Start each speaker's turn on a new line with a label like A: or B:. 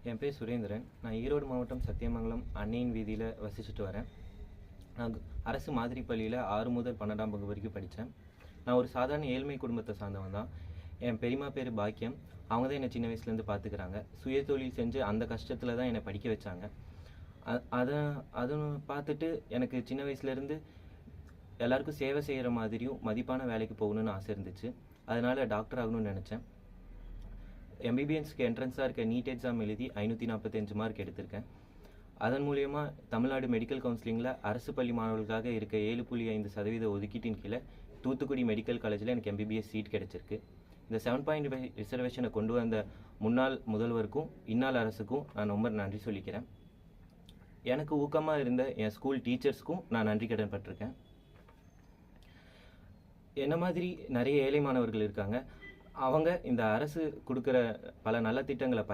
A: என் பேர் சுரேந்திரன். நான் ஈரோடு மாவட்டம் சத்தியமங்கலம் அன்னையின் வீதியில் வசிச்சுட்டு வரேன். நான் அரசு மாதிரி பள்ளியில் 6 முதல் 12ஆம் வகுப்பு வரைக்கும் படித்தேன். நான் ஒரு சாதாரண ஏழ்மை குடும்பத்தை சார்ந்தவன் தான். என் பெரியம்மா பேர் பாக்கியம். அவங்க தான் என்னை சின்ன வயசுலேருந்து பார்த்துக்கிறாங்க. சுய தொழில் செஞ்சு அந்த கஷ்டத்தில் தான் என்னை படிக்க வச்சாங்க. அதை பார்த்துட்டு எனக்கு சின்ன வயசுலேருந்து எல்லாருக்கும் சேவை செய்கிற மாதிரியும் மதிப்பான வேலைக்கு போகணுன்னு ஆசை இருந்துச்சு. அதனால் டாக்டர் ஆகணும்னு நினச்சேன். எம்பிபிஎஸ்க்கு என்ட்ரன்ஸாக இருக்க நீட் எக்ஸாம் எழுதி 545 மார்க் எடுத்திருக்கேன். அதன் மூலயமா தமிழ்நாடு மெடிக்கல் கவுன்சிலிங்கில் அரசு பள்ளி மாணவர்களுக்காக இருக்க 7.5% ஒதுக்கீட்டின் கீழே தூத்துக்குடி மெடிக்கல் காலேஜில் எனக்கு எம்பிபிஎஸ் சீட் கிடைச்சிருக்கு. இந்த 7.5 ரிசர்வேஷனை கொண்டு வந்த முன்னாள் முதல்வருக்கும் இந்நாள் அரசுக்கும் நான் ரொம்ப நன்றி சொல்லிக்கிறேன். எனக்கு ஊக்கமாக இருந்த என் ஸ்கூல் டீச்சர்ஸ்க்கும் நான் நன்றி கடன் பட்டிருக்கேன். என்ன மாதிரி நிறைய ஏழை மாணவர்கள் இருக்காங்க. அவங்க இந்த அரசு கொடுக்குற பல நல்ல திட்டங்களை